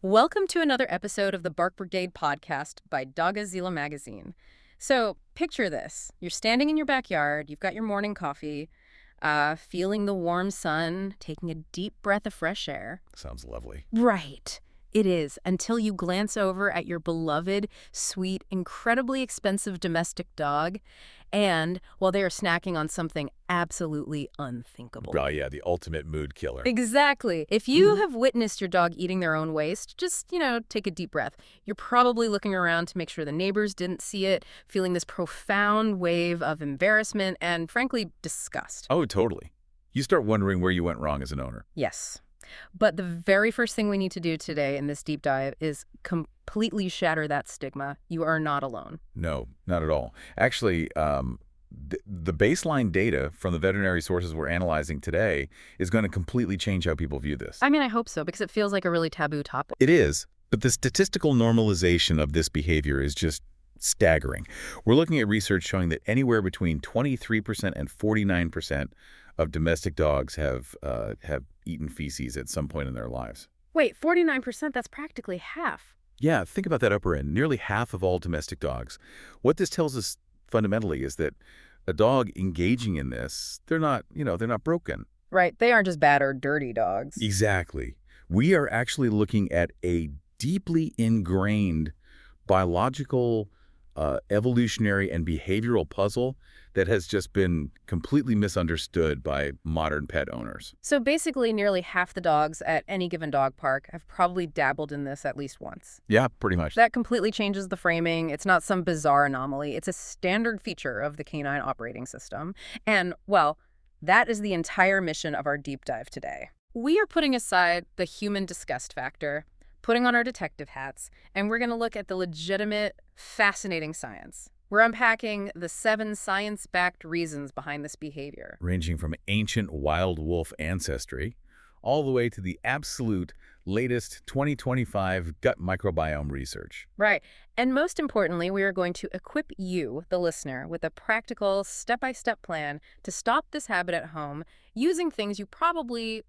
Welcome to another episode of the Bark Brigade podcast by Doggozila Magazine. So, picture this. You're standing in your backyard, you've got your morning coffee, feeling the warm sun, taking a deep breath of fresh air. Sounds lovely. Right. It is, until you glance over at your beloved, sweet, incredibly expensive domestic dog, and while they are snacking on something absolutely unthinkable. Oh, yeah, the ultimate mood killer. Exactly. If you have witnessed your dog eating their own waste, just, take a deep breath. You're probably looking around to make sure the neighbors didn't see it, feeling this profound wave of embarrassment and, frankly, disgust. Oh, totally. You start wondering where you went wrong as an owner. Yes. But the very first thing we need to do today in this deep dive is completely shatter that stigma. You are not alone. No, not at all. Actually, the baseline data from the veterinary sources we're analyzing today is going to completely change how people view this. I mean, I hope so, because it feels like a really taboo topic. It is, but the statistical normalization of this behavior is just staggering. We're looking at research showing that anywhere between 23% and 49% of domestic dogs have eaten feces at some point in their lives. Wait, 49%? That's practically half. Yeah, think about that upper end. Nearly half of all domestic dogs. What this tells us fundamentally is that a dog engaging in this, they're not broken. Right, they aren't just bad or dirty dogs. Exactly. We are actually looking at a deeply ingrained biological, evolutionary, and behavioral puzzle that has just been completely misunderstood by modern pet owners. So basically, nearly half the dogs at any given dog park have probably dabbled in this at least once. Yeah, pretty much. That completely changes the framing. It's not some bizarre anomaly. It's a standard feature of the canine operating system. And, well, that is the entire mission of our deep dive today. We are putting aside the human disgust factor, putting on our detective hats, and we're going to look at the legitimate, fascinating science. We're unpacking the 7 science-backed reasons behind this behavior. Ranging from ancient wild wolf ancestry all the way to the absolute latest 2025 gut microbiome research. Right. And most importantly, we are going to equip you, the listener, with a practical, step-by-step plan to stop this habit at home using things you probably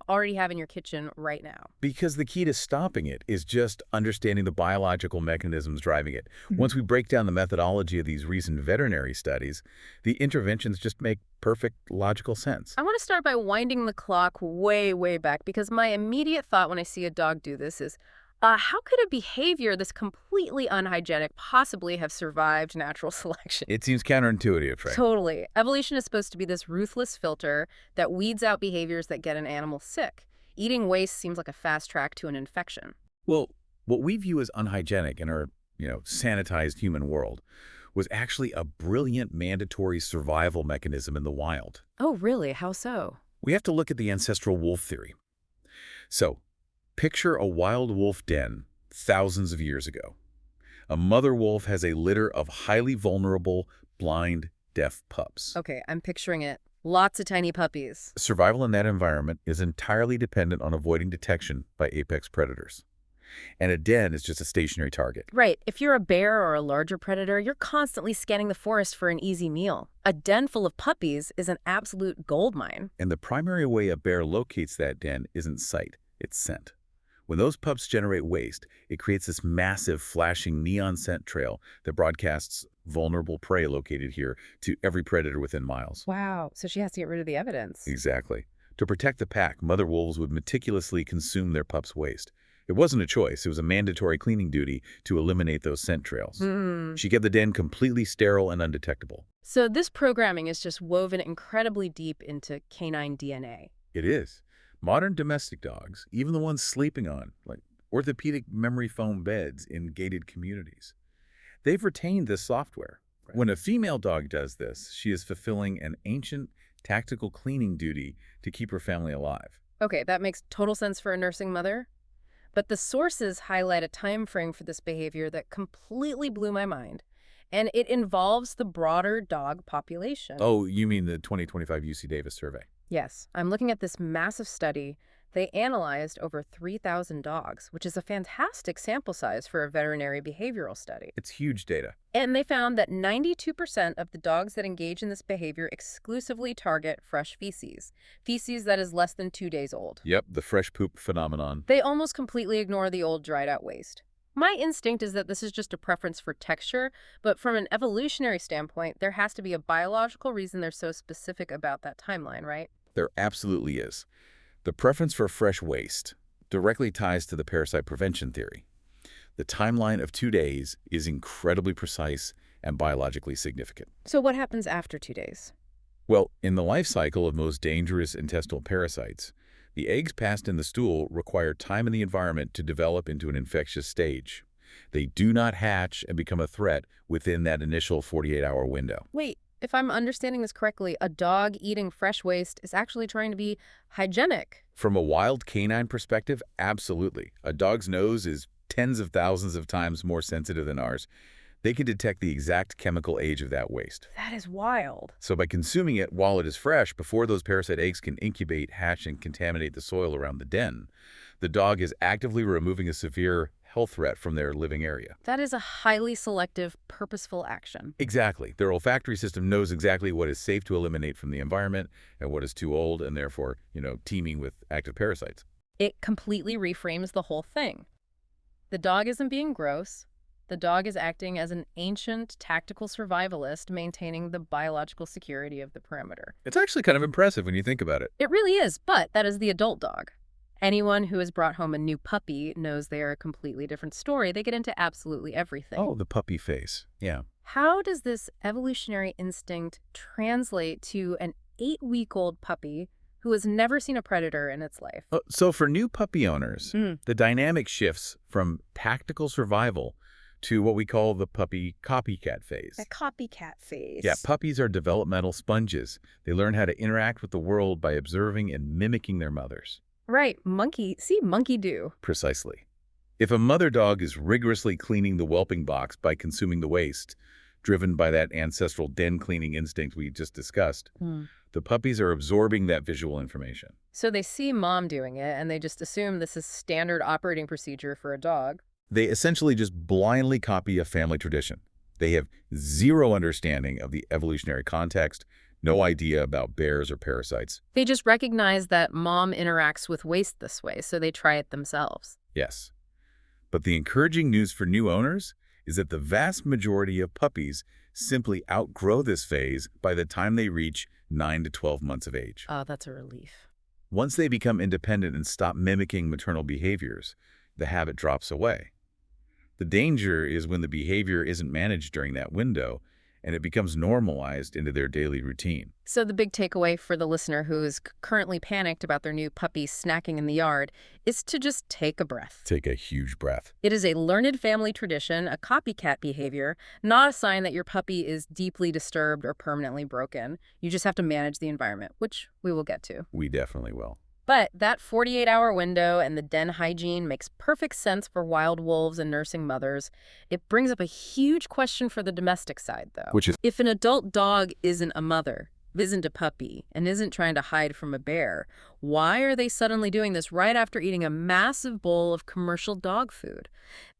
already have in your kitchen right now. Because the key to stopping it is just understanding the biological mechanisms driving it. Once we break down the methodology of these recent veterinary studies, the interventions just make perfect logical sense. I want to start by winding the clock way, way back, because my immediate thought when I see a dog do this is, how could a behavior this completely unhygienic possibly have survived natural selection? It seems counterintuitive, right? Totally. Evolution is supposed to be this ruthless filter that weeds out behaviors that get an animal sick. Eating waste seems like a fast track to an infection. Well, what we view as unhygienic in our, sanitized human world was actually a brilliant mandatory survival mechanism in the wild. Oh, really? How so? We have to look at the ancestral wolf theory. So, picture a wild wolf den thousands of years ago. A mother wolf has a litter of highly vulnerable, blind, deaf pups. Okay, I'm picturing it. Lots of tiny puppies. Survival in that environment is entirely dependent on avoiding detection by apex predators. And a den is just a stationary target. Right. If you're a bear or a larger predator, you're constantly scanning the forest for an easy meal. A den full of puppies is an absolute goldmine. And the primary way a bear locates that den isn't sight, it's scent. When those pups generate waste, it creates this massive flashing neon scent trail that broadcasts vulnerable prey located here to every predator within miles. Wow. So she has to get rid of the evidence. Exactly. To protect the pack, mother wolves would meticulously consume their pups' waste. It wasn't a choice. It was a mandatory cleaning duty to eliminate those scent trails. She kept the den completely sterile and undetectable. So this programming is just woven incredibly deep into canine DNA. It is. Modern domestic dogs, even the ones sleeping on, like orthopedic memory foam beds in gated communities, they've retained this software. Right. When a female dog does this, she is fulfilling an ancient tactical cleaning duty to keep her family alive. Okay, that makes total sense for a nursing mother. But the sources highlight a time frame for this behavior that completely blew my mind. And it involves the broader dog population. Oh, you mean the 2025 UC Davis survey? Yes, I'm looking at this massive study They analyzed over 3,000 dogs, which is a fantastic sample size for a veterinary behavioral study. It's huge data. And they found that 92% of the dogs that engage in this behavior exclusively target fresh feces, feces that is less than 2 days old. Yep, the fresh poop phenomenon. They almost completely ignore the old dried out waste. My instinct is that this is just a preference for texture, but from an evolutionary standpoint, there has to be a biological reason they're so specific about that timeline, right? There absolutely is. The preference for fresh waste directly ties to the parasite prevention theory. The timeline of 2 days is incredibly precise and biologically significant. So what happens after 2 days? Well, in the life cycle of most dangerous intestinal parasites, the eggs passed in the stool require time in the environment to develop into an infectious stage. They do not hatch and become a threat within that initial 48-hour window. Wait, if I'm understanding this correctly, a dog eating fresh waste is actually trying to be hygienic. From a wild canine perspective, absolutely. A dog's nose is tens of thousands of times more sensitive than ours. They can detect the exact chemical age of that waste. That is wild. So by consuming it while it is fresh, before those parasite eggs can incubate, hatch, and contaminate the soil around the den, the dog is actively removing a severe health threat from their living area. That is a highly selective, purposeful action. Exactly. Their olfactory system knows exactly what is safe to eliminate from the environment and what is too old and therefore, teeming with active parasites. It completely reframes the whole thing. The dog isn't being gross. The dog is acting as an ancient, tactical survivalist, maintaining the biological security of the perimeter. It's actually kind of impressive when you think about it. It really is, but that is the adult dog. Anyone who has brought home a new puppy knows they are a completely different story. They get into absolutely everything. Oh, the puppy face. Yeah. How does this evolutionary instinct translate to an 8-week-old puppy who has never seen a predator in its life? So for new puppy owners, the dynamic shifts from tactical survival to what we call the puppy copycat phase. The copycat phase. Yeah, puppies are developmental sponges. They learn how to interact with the world by observing and mimicking their mothers. Right, monkey do. Precisely. If a mother dog is rigorously cleaning the whelping box by consuming the waste, driven by that ancestral den cleaning instinct we just discussed, the puppies are absorbing that visual information. So they see mom doing it, and they just assume this is standard operating procedure for a dog. They essentially just blindly copy a family tradition. They have zero understanding of the evolutionary context, no idea about bears or parasites. They just recognize that mom interacts with waste this way, so they try it themselves. Yes. But the encouraging news for new owners is that the vast majority of puppies simply outgrow this phase by the time they reach 9 to 12 months of age. Oh, that's a relief. Once they become independent and stop mimicking maternal behaviors, the habit drops away. The danger is when the behavior isn't managed during that window and it becomes normalized into their daily routine. So the big takeaway for the listener who is currently panicked about their new puppy snacking in the yard is to just take a breath. Take a huge breath. It is a learned family tradition, a copycat behavior, not a sign that your puppy is deeply disturbed or permanently broken. You just have to manage the environment, which we will get to. We definitely will. But that 48-hour window and the den hygiene makes perfect sense for wild wolves and nursing mothers. It brings up a huge question for the domestic side, though. Which is, if an adult dog isn't a mother, isn't a puppy, and isn't trying to hide from a bear, why are they suddenly doing this right after eating a massive bowl of commercial dog food?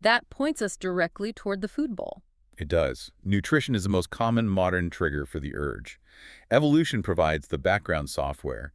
That points us directly toward the food bowl. It does. Nutrition is the most common modern trigger for the urge. Evolution provides the background software,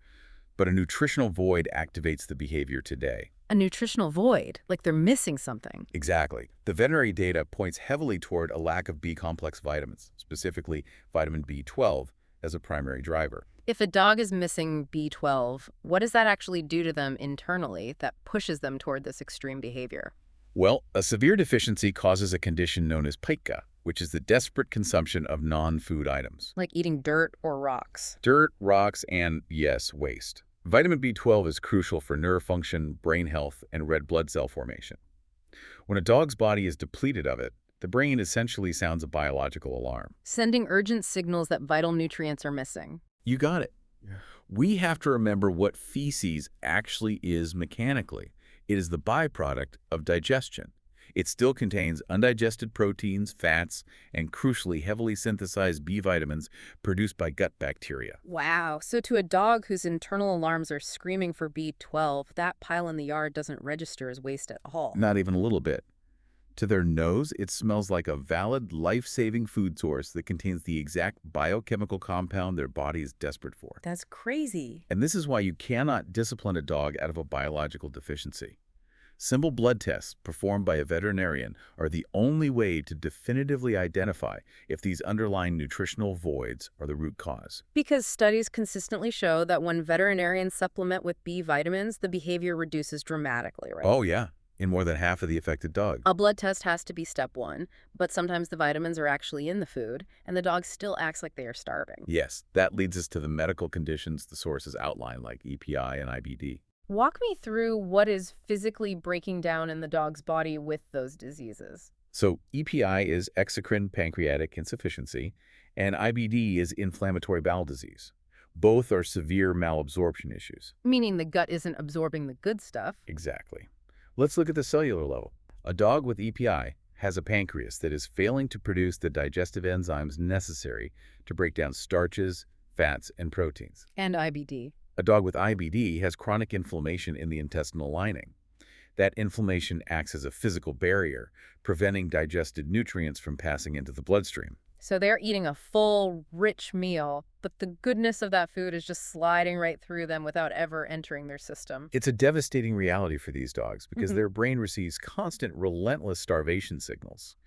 but a nutritional void activates the behavior today. A nutritional void, like they're missing something. Exactly. The veterinary data points heavily toward a lack of B-complex vitamins, specifically vitamin B12, as a primary driver. If a dog is missing B12, what does that actually do to them internally that pushes them toward this extreme behavior? Well, a severe deficiency causes a condition known as pica, which is the desperate consumption of non-food items. Like eating dirt or rocks. Dirt, rocks, and, yes, waste. Vitamin B12 is crucial for nerve function, brain health, and red blood cell formation. When a dog's body is depleted of it, the brain essentially sounds a biological alarm. Sending urgent signals that vital nutrients are missing. You got it. We have to remember what feces actually is mechanically. It is the byproduct of digestion. It still contains undigested proteins, fats, and crucially heavily synthesized B vitamins produced by gut bacteria. Wow. So to a dog whose internal alarms are screaming for B12, that pile in the yard doesn't register as waste at all. Not even a little bit. To their nose, it smells like a valid, life-saving food source that contains the exact biochemical compound their body is desperate for. That's crazy. And this is why you cannot discipline a dog out of a biological deficiency. Simple blood tests performed by a veterinarian are the only way to definitively identify if these underlying nutritional voids are the root cause. Because studies consistently show that when veterinarians supplement with B vitamins, the behavior reduces dramatically, right? Oh, yeah, in more than half of the affected dogs. A blood test has to be step one, but sometimes the vitamins are actually in the food, and the dog still acts like they are starving. Yes, that leads us to the medical conditions the sources outline, like EPI and IBD. Walk me through what is physically breaking down in the dog's body with those diseases. So EPI is exocrine pancreatic insufficiency, and IBD is inflammatory bowel disease. Both are severe malabsorption issues. Meaning the gut isn't absorbing the good stuff. Exactly. Let's look at the cellular level. A dog with EPI has a pancreas that is failing to produce the digestive enzymes necessary to break down starches, fats, and proteins. And IBD. A dog with IBD has chronic inflammation in the intestinal lining. That inflammation acts as a physical barrier, preventing digested nutrients from passing into the bloodstream. So they're eating a full, rich meal, but the goodness of that food is just sliding right through them without ever entering their system. It's a devastating reality for these dogs because their brain receives constant, relentless starvation signals.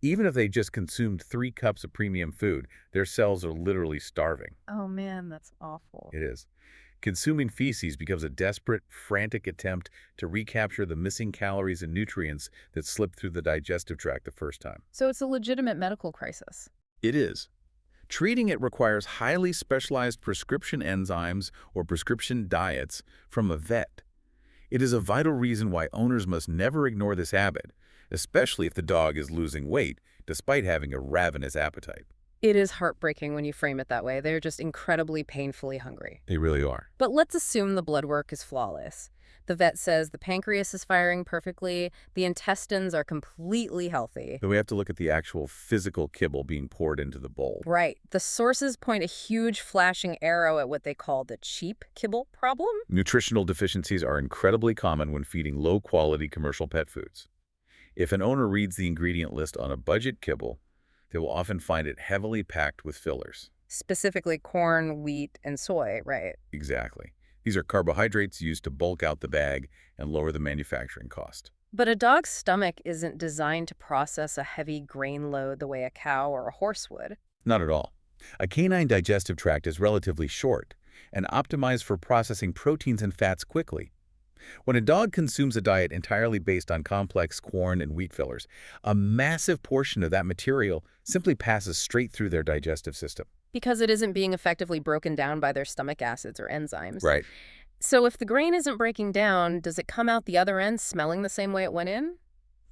Even if they just consumed 3 cups of premium food, their cells are literally starving. Oh man, that's awful. It is. Consuming feces becomes a desperate, frantic attempt to recapture the missing calories and nutrients that slipped through the digestive tract the first time. So it's a legitimate medical crisis. It is. Treating it requires highly specialized prescription enzymes or prescription diets from a vet. It is a vital reason why owners must never ignore this habit, especially if the dog is losing weight despite having a ravenous appetite. It is heartbreaking when you frame it that way. They're just incredibly painfully hungry. They really are. But let's assume the blood work is flawless. The vet says the pancreas is firing perfectly, the intestines are completely healthy. Then we have to look at the actual physical kibble being poured into the bowl. Right. The sources point a huge flashing arrow at what they call the cheap kibble problem. Nutritional deficiencies are incredibly common when feeding low-quality commercial pet foods. If an owner reads the ingredient list on a budget kibble, they will often find it heavily packed with fillers. Specifically corn, wheat, and soy, right? Exactly. These are carbohydrates used to bulk out the bag and lower the manufacturing cost. But a dog's stomach isn't designed to process a heavy grain load the way a cow or a horse would. Not at all. A canine digestive tract is relatively short and optimized for processing proteins and fats quickly. When a dog consumes a diet entirely based on complex corn and wheat fillers, a massive portion of that material simply passes straight through their digestive system. Because it isn't being effectively broken down by their stomach acids or enzymes. Right. So if the grain isn't breaking down, does it come out the other end smelling the same way it went in?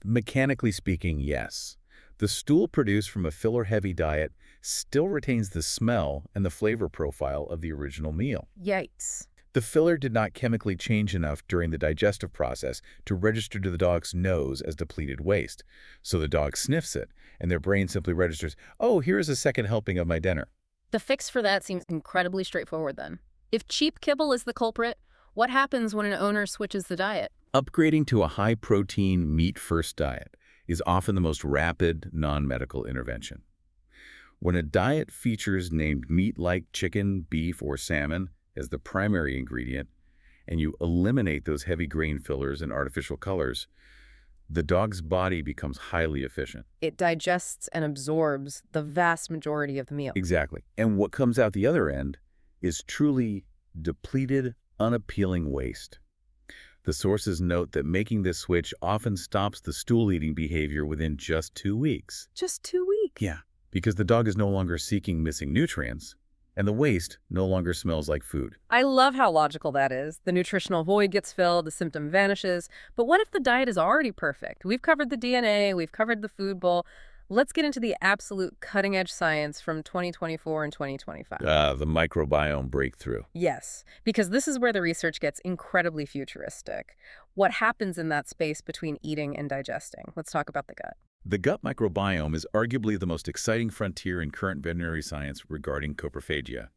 Mechanically speaking, yes. The stool produced from a filler-heavy diet still retains the smell and the flavor profile of the original meal. Yikes. The filler did not chemically change enough during the digestive process to register to the dog's nose as depleted waste. So the dog sniffs it, and their brain simply registers, oh, here is a second helping of my dinner. The fix for that seems incredibly straightforward then. If cheap kibble is the culprit, what happens when an owner switches the diet? Upgrading to a high-protein, meat-first diet is often the most rapid, non-medical intervention. When a diet features named meat like chicken, beef, or salmon as the primary ingredient, and you eliminate those heavy grain fillers and artificial colors, the dog's body becomes highly efficient. It digests and absorbs the vast majority of the meal. Exactly. And what comes out the other end is truly depleted, unappealing waste. The sources note that making this switch often stops the stool-eating behavior within just 2 weeks. Just 2 weeks? Yeah, because the dog is no longer seeking missing nutrients, and the waste no longer smells like food. I love how logical that is. The nutritional void gets filled, the symptom vanishes. But what if the diet is already perfect? We've covered the DNA, we've covered the food bowl. Let's get into the absolute cutting-edge science from 2024 and 2025. The microbiome breakthrough. Yes, because this is where the research gets incredibly futuristic. What happens in that space between eating and digesting? Let's talk about the gut. The gut microbiome is arguably the most exciting frontier in current veterinary science regarding coprophagia.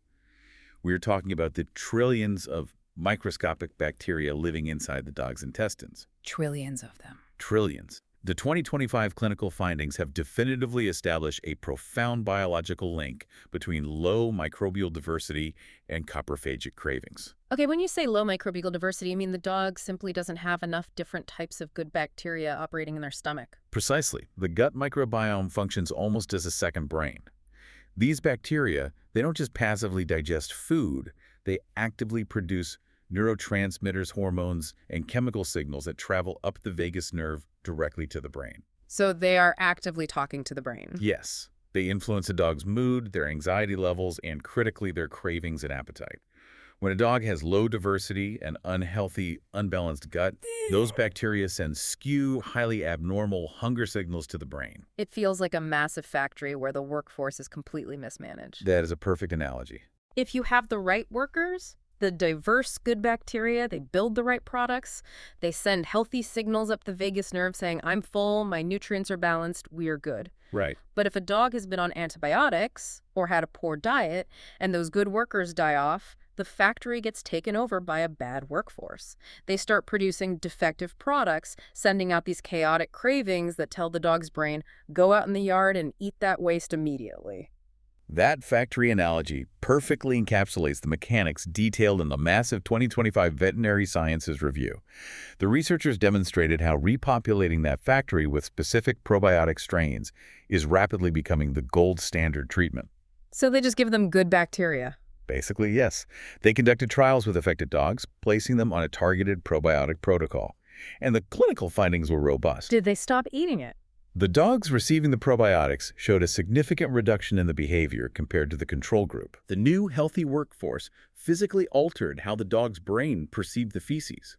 We're talking about the trillions of microscopic bacteria living inside the dog's intestines. Trillions of them. Trillions. The 2025 clinical findings have definitively established a profound biological link between low microbial diversity and coprophagic cravings. Okay, when you say low microbial diversity, you mean the dog simply doesn't have enough different types of good bacteria operating in their stomach. Precisely. The gut microbiome functions almost as a second brain. These bacteria, they don't just passively digest food, they actively produce neurotransmitters, hormones, and chemical signals that travel up the vagus nerve directly to the brain. So they are actively talking to the brain. Yes, they influence a dog's mood, their anxiety levels, and critically, their cravings and appetite. When a dog has low diversity and unhealthy, unbalanced gut, those bacteria send skew, highly abnormal hunger signals to the brain. It feels like a massive factory where the workforce is completely mismanaged. That is a perfect analogy. If you have the right workers, the diverse good bacteria, they build the right products, they send healthy signals up the vagus nerve saying, I'm full, my nutrients are balanced, we're good. Right. But if a dog has been on antibiotics or had a poor diet and those good workers die off, the factory gets taken over by a bad workforce. They start producing defective products, sending out these chaotic cravings that tell the dog's brain, go out in the yard and eat that waste immediately. That factory analogy perfectly encapsulates the mechanics detailed in the massive 2025 Veterinary Sciences Review. The researchers demonstrated how repopulating that factory with specific probiotic strains is rapidly becoming the gold standard treatment. So they just give them good bacteria. Basically, yes. They conducted trials with affected dogs, placing them on a targeted probiotic protocol. And the clinical findings were robust. Did they stop eating it? The dogs receiving the probiotics showed a significant reduction in the behavior compared to the control group. The new healthy workforce physically altered how the dog's brain perceived the feces.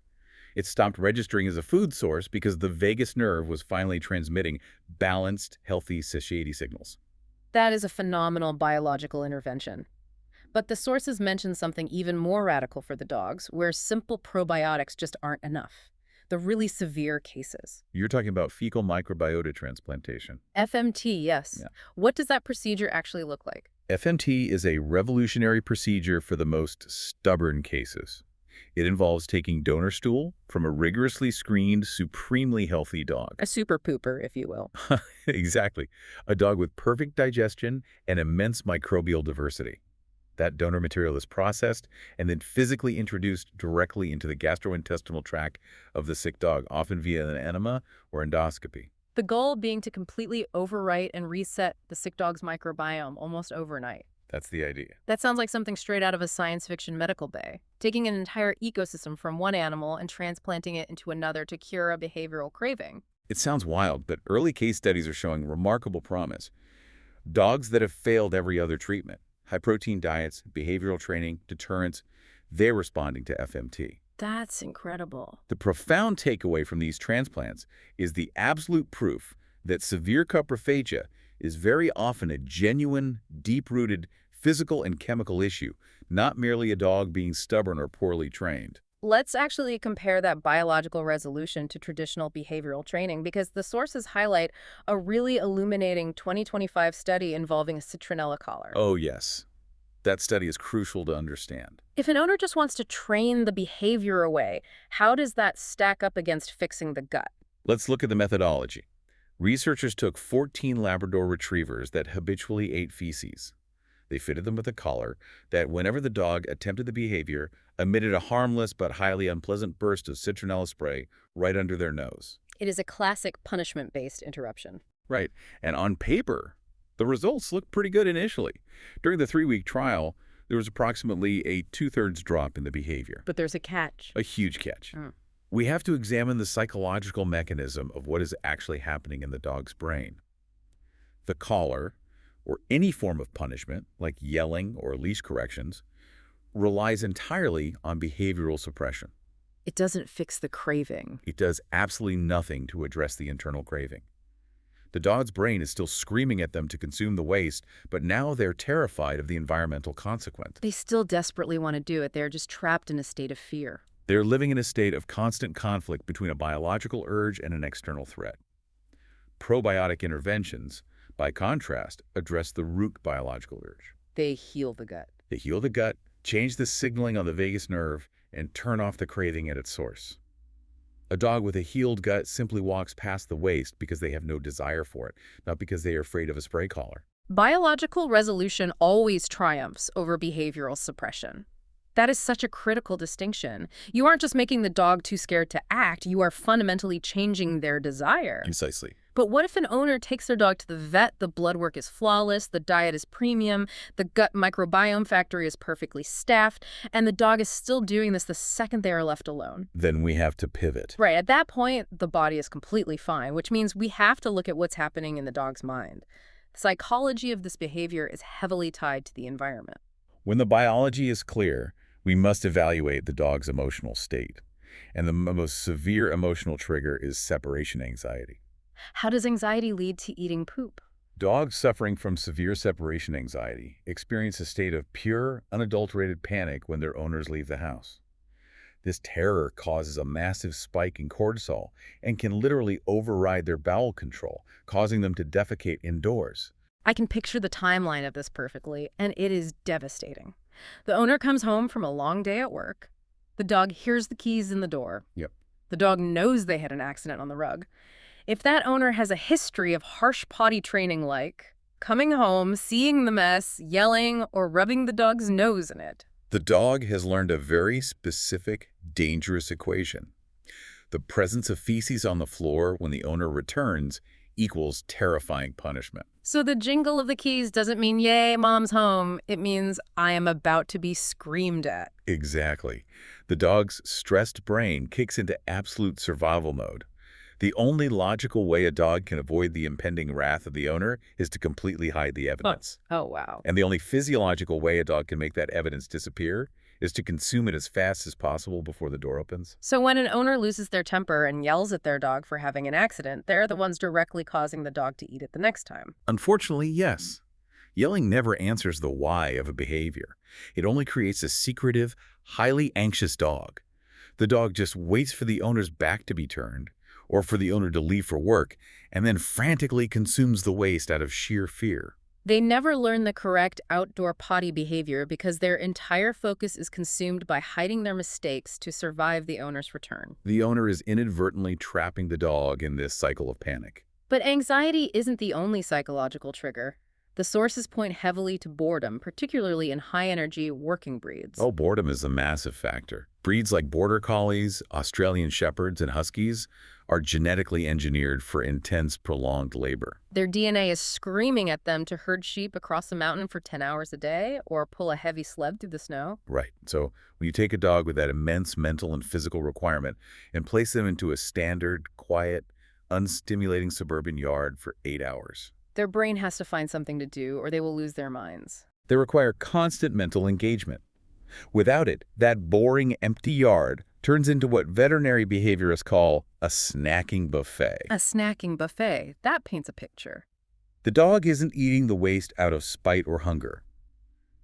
It stopped registering as a food source because the vagus nerve was finally transmitting balanced, healthy satiety signals. That is a phenomenal biological intervention. But the sources mention something even more radical for the dogs, where simple probiotics just aren't enough. The really severe cases. You're talking about fecal microbiota transplantation. FMT, yes. Yeah. What does that procedure actually look like? FMT is a revolutionary procedure for the most stubborn cases. It involves taking donor stool from a rigorously screened, supremely healthy dog. A super pooper, if you will. Exactly. A dog with perfect digestion and immense microbial diversity. That donor material is processed and then physically introduced directly into the gastrointestinal tract of the sick dog, often via an enema or endoscopy. The goal being to completely overwrite and reset the sick dog's microbiome almost overnight. That's the idea. That sounds like something straight out of a science fiction medical bay. Taking an entire ecosystem from one animal and transplanting it into another to cure a behavioral craving. It sounds wild, but early case studies are showing remarkable promise. Dogs that have failed every other treatment, high-protein diets, behavioral training, deterrence, they're responding to FMT. That's incredible. The profound takeaway from these transplants is the absolute proof that severe coprophagia is very often a genuine, deep-rooted physical and chemical issue, not merely a dog being stubborn or poorly trained. Let's actually compare that biological resolution to traditional behavioral training, because the sources highlight a really illuminating 2025 study involving a citronella collar. Oh, yes. That study is crucial to understand. If an owner just wants to train the behavior away, how does that stack up against fixing the gut? Let's look at the methodology. Researchers took 14 Labrador retrievers that habitually ate feces. They fitted them with a collar that, whenever the dog attempted the behavior, emitted a harmless but highly unpleasant burst of citronella spray right under their nose. It is a classic punishment-based interruption. Right. And on paper, the results looked pretty good initially. During the 3-week trial, there was approximately a 2/3 drop in the behavior. But there's a catch. A huge catch. We have to examine the psychological mechanism of what is actually happening in the dog's brain. The collar, or any form of punishment, like yelling or leash corrections, relies entirely on behavioral suppression. It doesn't fix the craving. It does absolutely nothing to address the internal craving. The dog's brain is still screaming at them to consume the waste, but now they're terrified of the environmental consequence. They still desperately want to do it. They're just trapped in a state of fear. They're living in a state of constant conflict between a biological urge and an external threat. Probiotic interventions, by contrast, address the root biological urge. They heal the gut. They heal the gut, change the signaling on the vagus nerve, and turn off the craving at its source. A dog with a healed gut simply walks past the waste because they have no desire for it, not because they are afraid of a spray collar. Biological resolution always triumphs over behavioral suppression. That is such a critical distinction. You aren't just making the dog too scared to act, you are fundamentally changing their desire. Precisely. But what if an owner takes their dog to the vet, the blood work is flawless, the diet is premium, the gut microbiome factory is perfectly staffed, and the dog is still doing this the second they are left alone? Then we have to pivot. Right, at that point, the body is completely fine, which means we have to look at what's happening in the dog's mind. The psychology of this behavior is heavily tied to the environment. When the biology is clear, we must evaluate the dog's emotional state. And the most severe emotional trigger is separation anxiety. How does anxiety lead to eating poop? Dogs suffering from severe separation anxiety experience a state of pure, unadulterated panic when their owners leave the house. This terror causes a massive spike in cortisol and can literally override their bowel control, causing them to defecate indoors. I can picture the timeline of this perfectly, and it is devastating. The owner comes home from a long day at work. The dog hears the keys in the door. Yep. The dog knows they had an accident on the rug. If that owner has a history of harsh potty training like coming home, seeing the mess, yelling, or rubbing the dog's nose in it, The dog has learned a very specific, dangerous equation. The presence of feces on the floor when the owner returns equals terrifying punishment. so the jingle of the keys doesn't mean, yay, mom's home. It means I am about to be screamed at. Exactly. The dog's stressed brain kicks into absolute survival mode. The only logical way a dog can avoid the impending wrath of the owner is to completely hide the evidence. Oh, wow. And the only physiological way a dog can make that evidence disappear is to consume it as fast as possible before the door opens. So when an owner loses their temper and yells at their dog for having an accident, they're the ones directly causing the dog to eat it the next time. Unfortunately, yes. Yelling never answers the why of a behavior. It only creates a secretive, highly anxious dog. The dog just waits for the owner's back to be turned, or for the owner to leave for work, and then frantically consumes the waste out of sheer fear. They never learn the correct outdoor potty behavior because their entire focus is consumed by hiding their mistakes to survive the owner's return. The owner is inadvertently trapping the dog in this cycle of panic. But anxiety isn't the only psychological trigger. The sources point heavily to boredom, particularly in high-energy working breeds. Oh, boredom is a massive factor. Breeds like Border Collies, Australian Shepherds, and Huskies are genetically engineered for intense, prolonged labor. Their DNA is screaming at them to herd sheep across a mountain for 10 hours a day or pull a heavy sled through the snow. Right. So when you take a dog with that immense mental and physical requirement and place them into a standard, quiet, unstimulating suburban yard for 8 hours, Their brain has to find something to do or they will lose their minds. they require constant mental engagement. Without it, that boring, empty yard turns into what veterinary behaviorists call a snacking buffet. A snacking buffet. That paints a picture. The dog isn't eating the waste out of spite or hunger.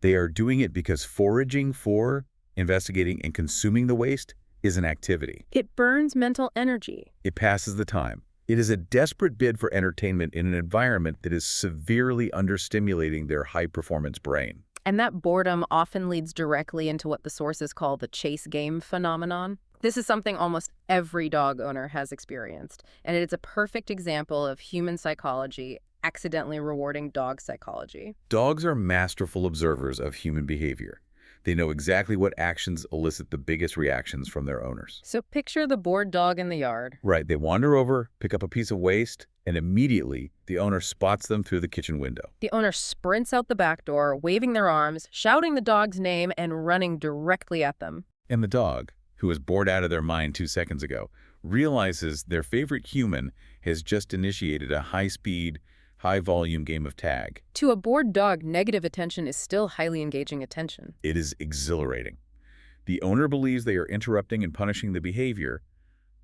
They are doing it because foraging for, investigating, and consuming the waste is an activity. It burns mental energy. It passes the time. It is a desperate bid for entertainment in an environment that is severely understimulating their high-performance brain. And that boredom often leads directly into what the sources call the chase game phenomenon. This is something almost every dog owner has experienced, and it is a perfect example of human psychology accidentally rewarding dog psychology. Dogs are masterful observers of human behavior. They know exactly what actions elicit the biggest reactions from their owners. So picture the bored dog in the yard. Right, they wander over, pick up a piece of waste, and immediately the owner spots them through the kitchen window. The owner sprints out the back door, waving their arms, shouting the dog's name, and running directly at them. And the dog, who was bored out of their mind 2 seconds ago, realizes their favorite human has just initiated a high-speed, high-volume game of tag. To a bored dog, negative attention is still highly engaging attention. It is exhilarating. The owner believes they are interrupting and punishing the behavior,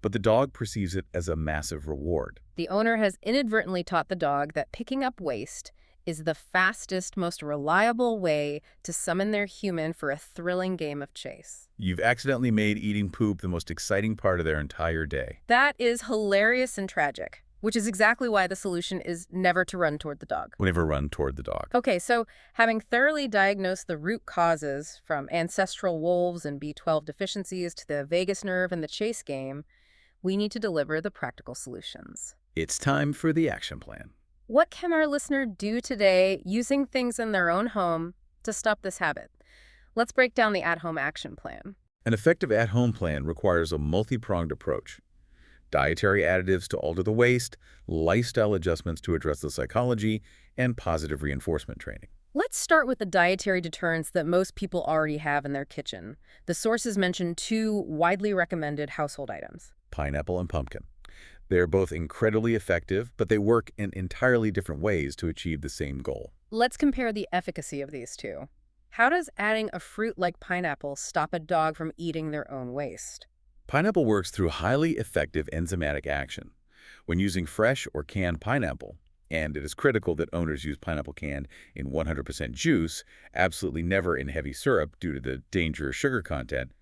but the dog perceives it as a massive reward. The owner has inadvertently taught the dog that picking up waste is the fastest, most reliable way to summon their human for a thrilling game of chase. You've accidentally made eating poop the most exciting part of their entire day. That is hilarious and tragic, which is exactly why the solution is never to run toward the dog. Never run toward the dog. Okay, so having thoroughly diagnosed the root causes, from ancestral wolves and B12 deficiencies to the vagus nerve and the chase game, we need to deliver the practical solutions. It's time for the action plan. What can our listener do today using things in their own home to stop this habit? Let's break down the at-home action plan. An effective at-home plan requires a multi-pronged approach. Dietary additives to alter the waist, lifestyle adjustments to address the psychology, and positive reinforcement training. Let's start with the dietary deterrents that most people already have in their kitchen. The sources mention two widely recommended household items. Pineapple and pumpkin. They're both incredibly effective, but they work in entirely different ways to achieve the same goal. Let's compare the efficacy of these two. How does adding a fruit like pineapple stop a dog from eating their own waste? Pineapple works through highly effective enzymatic action. When using fresh or canned pineapple, and it is critical that owners use pineapple canned in 100% juice, absolutely never in heavy syrup due to the dangerous sugar content,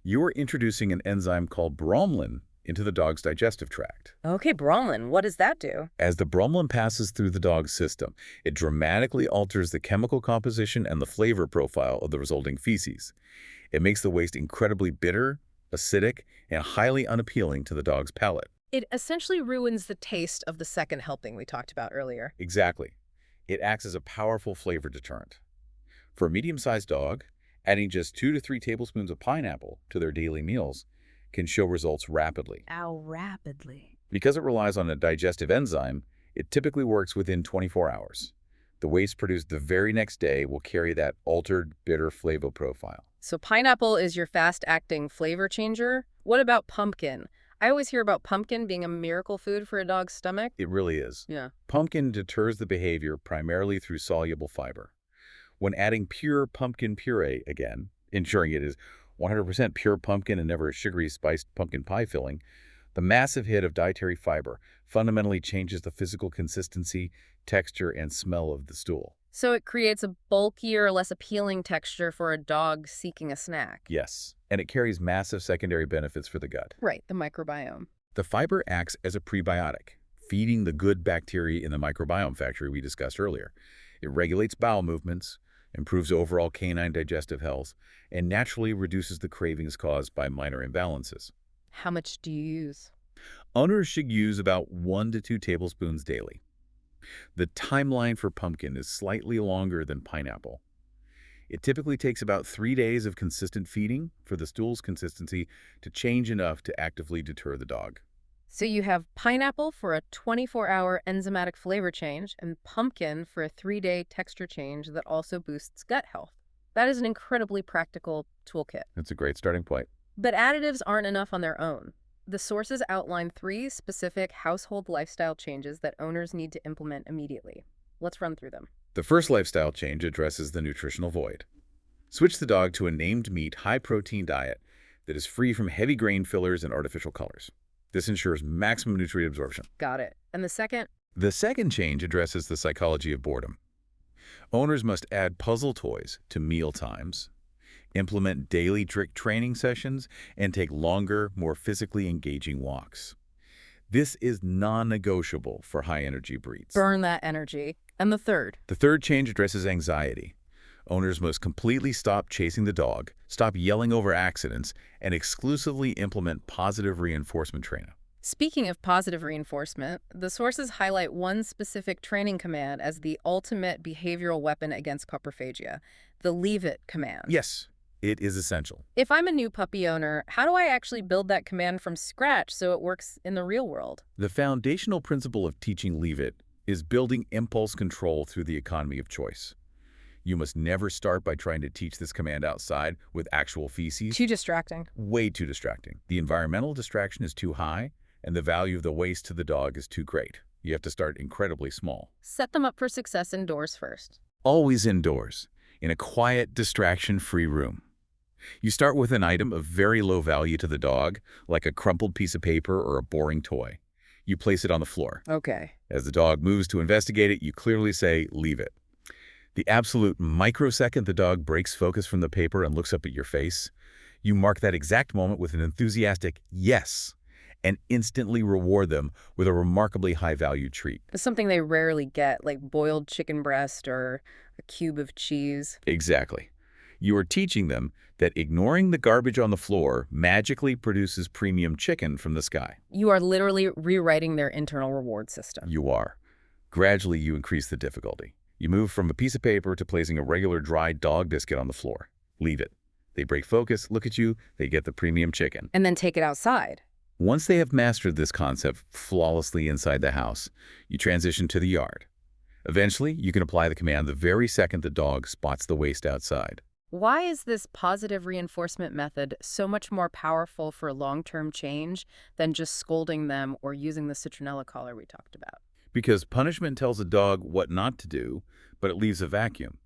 you're introducing an enzyme called bromelain into the dog's digestive tract. Okay, bromelain, what does that do? As the bromelain passes through the dog's system, it dramatically alters the chemical composition and the flavor profile of the resulting feces. It makes the waste incredibly bitter, acidic, and highly unappealing to the dog's palate. It essentially ruins the taste of the second helping we talked about earlier. Exactly. It acts as a powerful flavor deterrent. For a medium-sized dog, adding just 2 to 3 tablespoons of pineapple to their daily meals can show results rapidly. How rapidly? Because it relies on a digestive enzyme, it typically works within 24 hours. The waste produced the very next day will carry that altered, bitter flavor profile. So pineapple is your fast-acting flavor changer? What about pumpkin? I always hear about pumpkin being a miracle food for a dog's stomach. It really is. Yeah. Pumpkin deters the behavior primarily through soluble fiber. When adding pure pumpkin puree, again, ensuring it is 100% pure pumpkin and never a sugary spiced pumpkin pie filling, the massive hit of dietary fiber fundamentally changes the physical consistency, texture, and smell of the stool. So it creates a bulkier, less appealing texture for a dog seeking a snack. Yes, and it carries massive secondary benefits for the gut. Right, the microbiome. The fiber acts as a prebiotic, feeding the good bacteria in the microbiome factory we discussed earlier. It regulates bowel movements, improves overall canine digestive health, and naturally reduces the cravings caused by minor imbalances. How much do you use? Owners should use about 1 to 2 tablespoons daily. The timeline for pumpkin is slightly longer than pineapple. It typically takes about 3 days of consistent feeding for the stool's consistency to change enough to actively deter the dog. So you have pineapple for a 24-hour enzymatic flavor change and pumpkin for a 3-day texture change that also boosts gut health. That is an incredibly practical toolkit. That's a great starting point. But additives aren't enough on their own. The sources outline 3 specific household lifestyle changes that owners need to implement immediately. Let's run through them. The first lifestyle change addresses the nutritional void. Switch the dog to a named meat, high-protein diet that is free from heavy grain fillers and artificial colors. This ensures maximum nutrient absorption. Got it. And the second? The second change addresses the psychology of boredom. Owners must add puzzle toys to meal times, implement daily trick training sessions, and take longer, more physically engaging walks. This is non-negotiable for high-energy breeds. Burn that energy. And the third? The third change addresses anxiety. Owners must completely stop chasing the dog, stop yelling over accidents, and exclusively implement positive reinforcement training. Speaking of positive reinforcement, the sources highlight one specific training command as the ultimate behavioral weapon against coprophagia, the leave it command. Yes, it is essential. If I'm a new puppy owner, how do I actually build that command from scratch so it works in the real world? The foundational principle of teaching leave it is building impulse control through the economy of choice. You must never start by trying to teach this command outside with actual feces. Too distracting. Way too distracting. The environmental distraction is too high, and the value of the waste to the dog is too great. You have to start incredibly small. Set them up for success indoors first. Always indoors, in a quiet, distraction-free room. You start with an item of very low value to the dog, like a crumpled piece of paper or a boring toy. You place it on the floor. Okay. As the dog moves to investigate it, you clearly say, leave it. The absolute microsecond the dog breaks focus from the paper and looks up at your face, you mark that exact moment with an enthusiastic yes and instantly reward them with a remarkably high-value treat. It's something they rarely get, like boiled chicken breast or a cube of cheese. Exactly. You are teaching them that ignoring the garbage on the floor magically produces premium chicken from the sky. You are literally rewriting their internal reward system. You are. Gradually, you increase the difficulty. You move from a piece of paper to placing a regular dry dog biscuit on the floor. Leave it. They break focus, look at you, they get the premium chicken. And then take it outside. Once they have mastered this concept flawlessly inside the house, you transition to the yard. Eventually, you can apply the command the very second the dog spots the waste outside. Why is this positive reinforcement method so much more powerful for long-term change than just scolding them or using the citronella collar we talked about? Because punishment tells a dog what not to do, but it leaves a vacuum.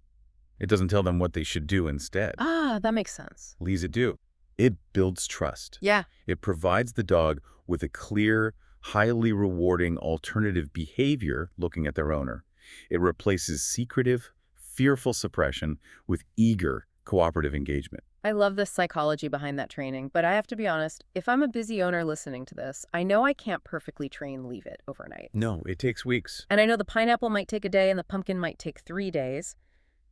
It doesn't tell them what they should do instead. Ah, that makes sense. Leaves it do. It builds trust. Yeah. It provides the dog with a clear, highly rewarding alternative behavior looking at their owner. It replaces secretive, fearful suppression with eager, cooperative engagement. I love the psychology behind that training, but I have to be honest, if I'm a busy owner listening to this, I know I can't perfectly train leave it overnight. No, it takes weeks. And I know the pineapple might take a day and the pumpkin might take 3 days.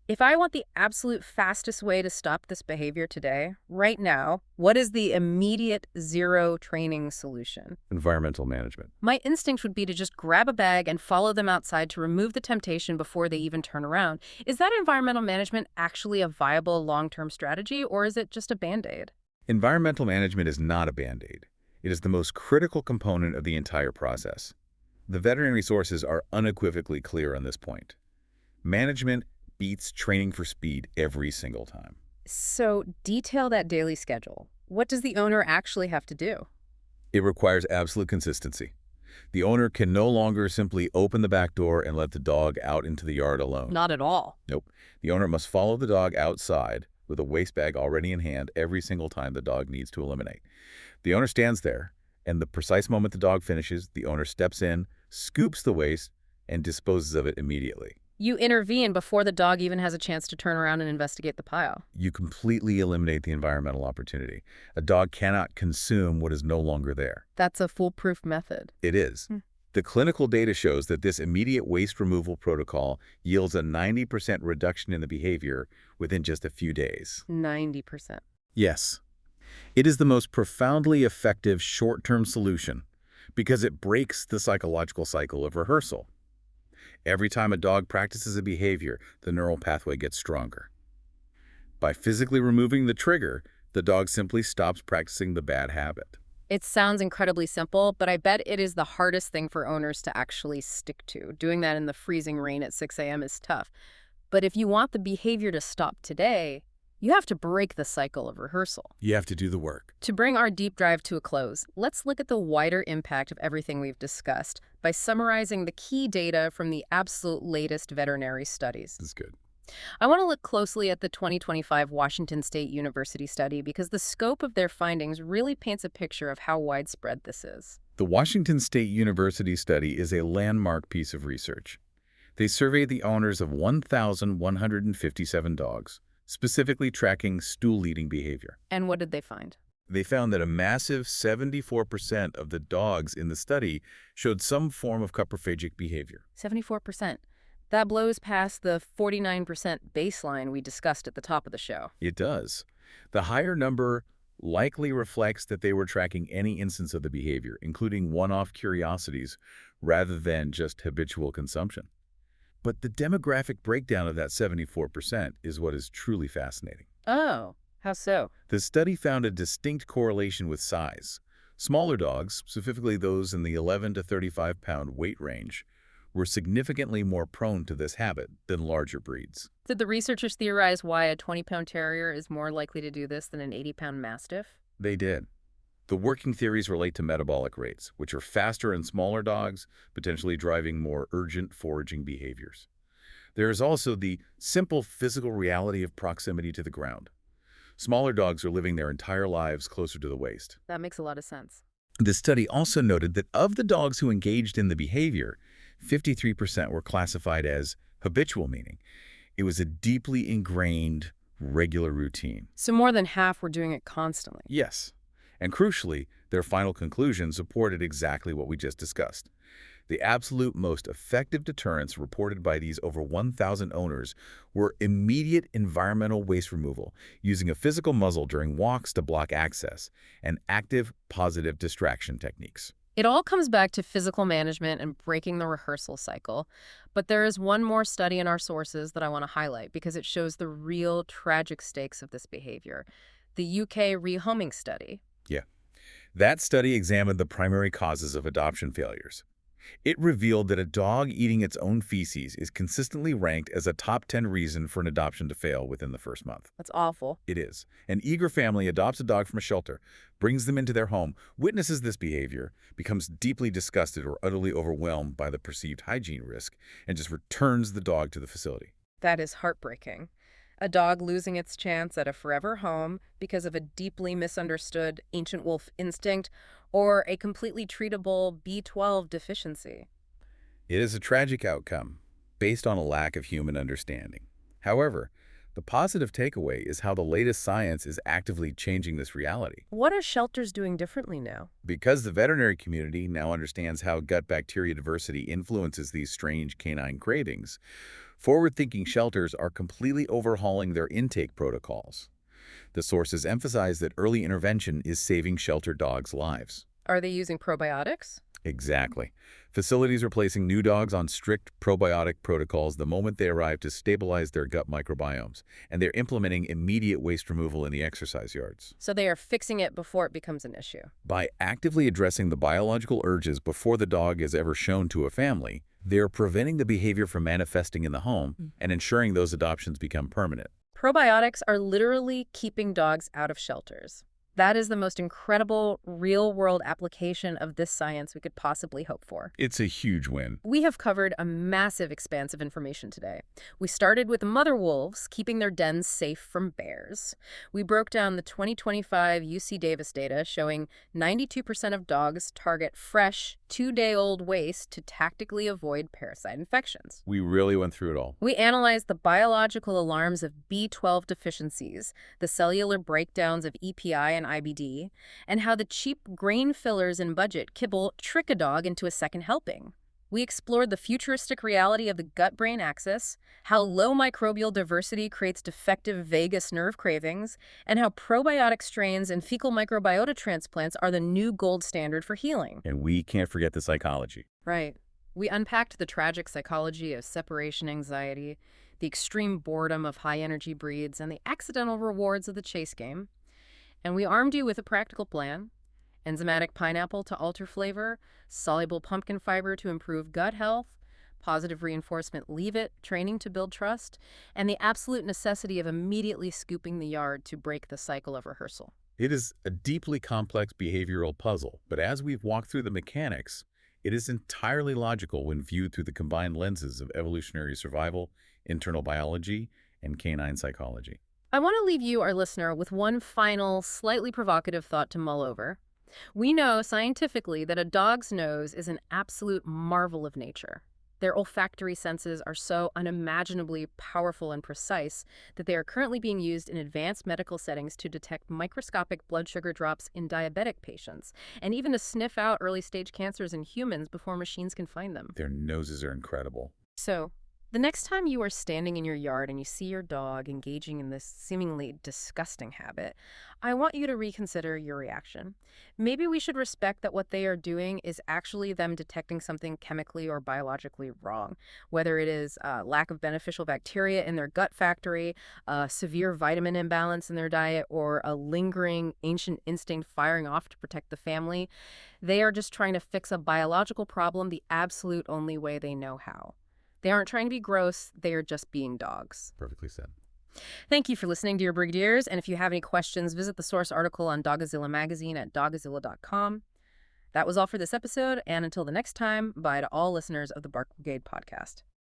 If I want the absolute fastest way to stop this behavior today, right now, what is the immediate zero training solution? Environmental management. My instinct would be to just grab a bag and follow them outside to remove the temptation before they even turn around. Is that environmental management actually a viable long-term strategy, or is it just a Band-Aid? Environmental management is not a Band-Aid. It is the most critical component of the entire process. The veterinary sources are unequivocally clear on this point. Management beats training for speed every single time. So detail that daily schedule. What does the owner actually have to do? It requires absolute consistency. The owner can no longer simply open the back door and let the dog out into the yard alone. Not at all. Nope. The owner must follow the dog outside with a waste bag already in hand every single time the dog needs to eliminate. The owner stands there, and the precise moment the dog finishes, the owner steps in, scoops the waste, and disposes of it immediately. You intervene before the dog even has a chance to turn around and investigate the pile. You completely eliminate the environmental opportunity. A dog cannot consume what is no longer there. That's a foolproof method. It is. The clinical data shows that this immediate waste removal protocol yields a 90% reduction in the behavior within just a few days. 90%. Yes. It is the most profoundly effective short-term solution because it breaks the psychological cycle of rehearsal. Every time a dog practices a behavior, the neural pathway gets stronger. By physically removing the trigger, the dog simply stops practicing the bad habit. It sounds incredibly simple, but I bet it is the hardest thing for owners to actually stick to. Doing that in the freezing rain at 6 a.m. is tough. But if you want the behavior to stop today, you have to break the cycle of rehearsal. You have to do the work. To bring our deep dive to a close, let's look at the wider impact of everything we've discussed by summarizing the key data from the absolute latest veterinary studies. This is good. I want to look closely at the 2025 Washington State University study because the scope of their findings really paints a picture of how widespread this is. The Washington State University study is a landmark piece of research. They surveyed the owners of 1,157 dogs, specifically tracking stool-eating behavior. And what did they find? They found that a massive 74% of the dogs in the study showed some form of coprophagic behavior. 74%. That blows past the 49% baseline we discussed at the top of the show. It does. The higher number likely reflects that they were tracking any instance of the behavior, including one-off curiosities, rather than just habitual consumption. But the demographic breakdown of that 74% is what is truly fascinating. Oh, how so? The study found a distinct correlation with size. Smaller dogs, specifically those in the 11 to 35-pound weight range, were significantly more prone to this habit than larger breeds. Did the researchers theorize why a 20-pound terrier is more likely to do this than an 80-pound mastiff? They did. The working theories relate to metabolic rates, which are faster in smaller dogs, potentially driving more urgent foraging behaviors. There is also the simple physical reality of proximity to the ground. Smaller dogs are living their entire lives closer to the waste. That makes a lot of sense. The study also noted that of the dogs who engaged in the behavior, 53% were classified as habitual, meaning it was a deeply ingrained, regular routine. So more than half were doing it constantly. Yes. And crucially, their final conclusion supported exactly what we just discussed. The absolute most effective deterrents reported by these over 1,000 owners were immediate environmental waste removal, using a physical muzzle during walks to block access, and active, positive distraction techniques. It all comes back to physical management and breaking the rehearsal cycle. But there is one more study in our sources that I want to highlight because it shows the real tragic stakes of this behavior. The UK rehoming study. Yeah. That study examined the primary causes of adoption failures. It revealed that a dog eating its own feces is consistently ranked as a top 10 reason for an adoption to fail within the first month. That's awful. It is. An eager family adopts a dog from a shelter, brings them into their home, witnesses this behavior, becomes deeply disgusted or utterly overwhelmed by the perceived hygiene risk, and just returns the dog to the facility. That is heartbreaking. A dog losing its chance at a forever home because of a deeply misunderstood ancient wolf instinct or a completely treatable B12 deficiency. It is a tragic outcome, based on a lack of human understanding. However, the positive takeaway is how the latest science is actively changing this reality. What are shelters doing differently now? Because the veterinary community now understands how gut bacteria diversity influences these strange canine cravings, forward-thinking shelters are completely overhauling their intake protocols. The sources emphasize that early intervention is saving shelter dogs' lives. Are they using probiotics? Exactly. Facilities are placing new dogs on strict probiotic protocols the moment they arrive to stabilize their gut microbiomes, and they're implementing immediate waste removal in the exercise yards. So they are fixing it before it becomes an issue. By actively addressing the biological urges before the dog is ever shown to a family, they're preventing the behavior from manifesting in the home and ensuring those adoptions become permanent. Probiotics are literally keeping dogs out of shelters. That is the most incredible real-world application of this science we could possibly hope for. It's a huge win. We have covered a massive expanse of information today. We started with mother wolves keeping their dens safe from bears. We broke down the 2025 UC Davis data showing 92% of dogs target fresh, 2-day-old waste to tactically avoid parasite infections. We really went through it all. We analyzed the biological alarms of B12 deficiencies, the cellular breakdowns of EPI and IBD, and how the cheap grain fillers and budget kibble trick a dog into a second helping. We explored the futuristic reality of the gut-brain axis, how low microbial diversity creates defective vagus nerve cravings, and how probiotic strains and fecal microbiota transplants are the new gold standard for healing. And we can't forget the psychology. Right. We unpacked the tragic psychology of separation anxiety, the extreme boredom of high-energy breeds, and the accidental rewards of the chase game. And we armed you with a practical plan: enzymatic pineapple to alter flavor, soluble pumpkin fiber to improve gut health, positive reinforcement leave it training to build trust, and the absolute necessity of immediately scooping the yard to break the cycle of rehearsal. It is a deeply complex behavioral puzzle, but as we've walked through the mechanics, it is entirely logical when viewed through the combined lenses of evolutionary survival, internal biology, and canine psychology. I want to leave you, our listener, with one final, slightly provocative thought to mull over. We know scientifically that a dog's nose is an absolute marvel of nature. Their olfactory senses are so unimaginably powerful and precise that they are currently being used in advanced medical settings to detect microscopic blood sugar drops in diabetic patients, and even to sniff out early-stage cancers in humans before machines can find them. Their noses are incredible. So, the next time you are standing in your yard and you see your dog engaging in this seemingly disgusting habit, I want you to reconsider your reaction. Maybe we should respect that what they are doing is actually them detecting something chemically or biologically wrong, whether it is lack of beneficial bacteria in their gut factory, a severe vitamin imbalance in their diet, or a lingering ancient instinct firing off to protect the family. They are just trying to fix a biological problem the absolute only way they know how. They aren't trying to be gross, they are just being dogs. Perfectly said. Thank you for listening, dear Brigadiers, and if you have any questions, visit the source article on Doggozila Magazine at doggozila.com. That was all for this episode, and until the next time, bye to all listeners of the Bark Brigade podcast.